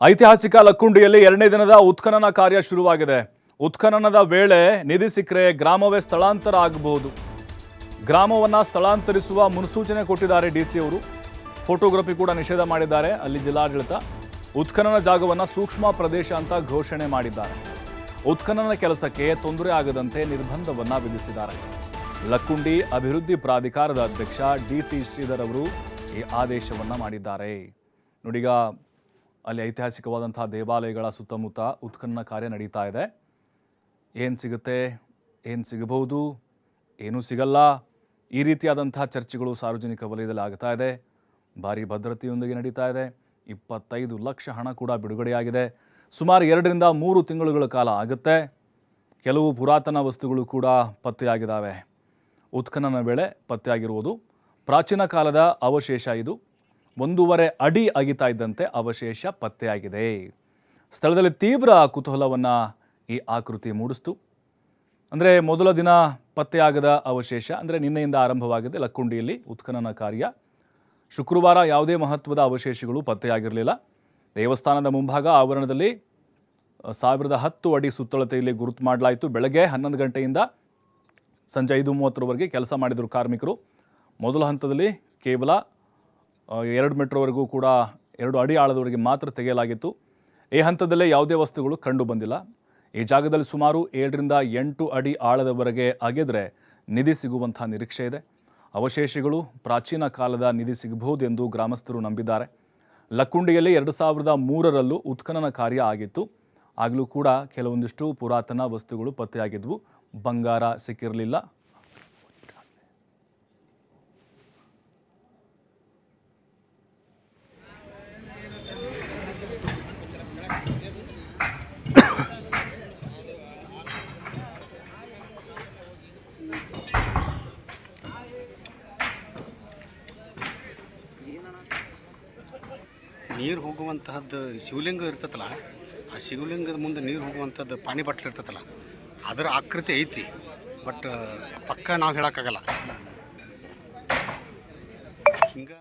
ಐತಿಹಾಸಿಕ ಲಕ್ಕುಂಡಿಯಲ್ಲಿ ಎರಡನೇ ದಿನದ ಉತ್ಖನನ ಕಾರ್ಯ ಶುರುವಾಗಿದೆ. ಉತ್ಖನನದ ವೇಳೆ ನಿಧಿ ಸಿಕ್ಕರೆ ಗ್ರಾಮವೇ ಸ್ಥಳಾಂತರ ಆಗಬಹುದು. ಗ್ರಾಮವನ್ನ ಸ್ಥಳಾಂತರಿಸುವ ಮುನ್ಸೂಚನೆ ಕೊಟ್ಟಿದ್ದಾರೆ ಡಿಸಿ ಅವರು. ಫೋಟೋಗ್ರಫಿ ಕೂಡ ನಿಷೇಧ ಮಾಡಿದ್ದಾರೆ. ಅಲ್ಲಿ ಜಿಲ್ಲಾಡಳಿತ ಉತ್ಖನನ ಜಾಗವನ್ನು ಸೂಕ್ಷ್ಮ ಪ್ರದೇಶ ಅಂತ ಘೋಷಣೆ ಮಾಡಿದ್ದಾರೆ. ಉತ್ಖನನ ಕೆಲಸಕ್ಕೆ ತೊಂದರೆ ಆಗದಂತೆ ನಿರ್ಬಂಧವನ್ನ ವಿಧಿಸಿದ್ದಾರೆ. ಲಕ್ಕುಂಡಿ ಅಭಿವೃದ್ಧಿ ಪ್ರಾಧಿಕಾರದ ಅಧ್ಯಕ್ಷ ಡಿಸಿ ಶ್ರೀಧರ್ ಅವರು ಈ ಆದೇಶವನ್ನ ಮಾಡಿದ್ದಾರೆ. ನೋಡೀಗ ಅಲ್ಲಿ ಐತಿಹಾಸಿಕವಾದಂತಹ ದೇವಾಲಯಗಳ ಸುತ್ತಮುತ್ತ ಉತ್ಖನನ ಕಾರ್ಯ ನಡೀತಾ ಇದೆ. ಏನು ಸಿಗುತ್ತೆ, ಏನು ಸಿಗಬಹುದು, ಏನೂ ಸಿಗಲ್ಲ, ಈ ರೀತಿಯಾದಂತಹ ಚರ್ಚೆಗಳು ಸಾರ್ವಜನಿಕ ವಲಯದಲ್ಲಿ ಆಗ್ತಾ ಇದೆ. ಭಾರಿ ಭದ್ರತೆಯೊಂದಿಗೆ ನಡೀತಾ ಇದೆ. 25 ಲಕ್ಷ ಹಣ ಕೂಡ ಬಿಡುಗಡೆಯಾಗಿದೆ. ಸುಮಾರು 2 ರಿಂದ 3 ತಿಂಗಳುಗಳ ಕಾಲ ಆಗುತ್ತೆ. ಕೆಲವು ಪುರಾತನ ವಸ್ತುಗಳು ಕೂಡ ಪತ್ತೆಯಾಗಿದ್ದಾವೆ. ಉತ್ಖನನ ವೇಳೆ ಪತ್ತೆಯಾಗಿರುವುದು ಪ್ರಾಚೀನ ಕಾಲದ ಅವಶೇಷ. ಇದು 1.5 ಅಡಿ ಅಗಿತಾ ಇದ್ದಂತೆ ಅವಶೇಷ ಪತ್ತೆಯಾಗಿದೆ. ಸ್ಥಳದಲ್ಲಿ ತೀವ್ರ ಕುತೂಹಲವನ್ನು ಈ ಆಕೃತಿ ಮೂಡಿಸ್ತು. ಅಂದರೆ ಮೊದಲ ದಿನ ಪತ್ತೆಯಾಗದ ಅವಶೇಷ, ಅಂದರೆ ನಿನ್ನೆಯಿಂದ ಆರಂಭವಾಗಿದೆ ಲಕ್ಕುಂಡಿಯಲ್ಲಿ ಉತ್ಖನನ ಕಾರ್ಯ. ಶುಕ್ರವಾರ ಯಾವುದೇ ಮಹತ್ವದ ಅವಶೇಷಗಳು ಪತ್ತೆಯಾಗಿರಲಿಲ್ಲ. ದೇವಸ್ಥಾನದ ಮುಂಭಾಗ ಆವರಣದಲ್ಲಿ 1010 ಅಡಿ ಸುತ್ತಳತೆಯಲ್ಲಿ ಗುರುತು ಮಾಡಲಾಯಿತು. ಬೆಳಗ್ಗೆ 11 ಗಂಟೆಯಿಂದ ಸಂಜೆ 5:30ವರೆಗೆ ಕೆಲಸ ಮಾಡಿದರು ಕಾರ್ಮಿಕರು. ಮೊದಲ ಹಂತದಲ್ಲಿ ಕೇವಲ 2 ಮೀಟರ್ವರೆಗೂ ಕೂಡ 2 ಅಡಿ ಆಳದವರೆಗೆ ಮಾತ್ರ ತೆಗೆಯಲಾಗಿತ್ತು. ಈ ಹಂತದಲ್ಲೇ ಯಾವುದೇ ವಸ್ತುಗಳು ಕಂಡು ಬಂದಿಲ್ಲ. ಈ ಜಾಗದಲ್ಲಿ ಸುಮಾರು 7 ರಿಂದ 8 ಅಡಿ ಆಳದವರೆಗೆ ಅಗೆದರೆ ನಿಧಿ ಸಿಗುವಂಥ ನಿರೀಕ್ಷೆ ಇದೆ. ಅವಶೇಷಗಳು ಪ್ರಾಚೀನ ಕಾಲದ ನಿಧಿ ಸಿಗಬಹುದು ಎಂದು ಗ್ರಾಮಸ್ಥರು ನಂಬಿದ್ದಾರೆ. ಲಕ್ಕುಂಡಿಯಲ್ಲಿ 2003ರಲ್ಲೂ ಉತ್ಖನನ ಕಾರ್ಯ ಆಗಿತ್ತು. ಆಗಲೂ ಕೂಡ ಕೆಲವೊಂದಿಷ್ಟು ಪುರಾತನ ವಸ್ತುಗಳು ಪತ್ತೆಯಾಗಿದ್ವು. ಬಂಗಾರ ಸಿಕ್ಕಿರಲಿಲ್ಲ. ನೀರು ಹೋಗುವಂತಹದ್ದು ಶಿವಲಿಂಗ ಇರ್ತೈತಲ್ಲ, ಆ ಶಿವಲಿಂಗದ ಮುಂದೆ ನೀರು ಹೋಗುವಂಥದ್ದು ಪಾನಿ ಬಾಟ್ಲ್ ಇರ್ತೈತಲ್ಲ, ಅದರ ಆಕೃತಿ ಐತಿ. ಬಟ್ ಪಕ್ಕ ನಾವು ಹೇಳೋಕ್ಕಾಗಲ್ಲ ಹಿಂಗೆ.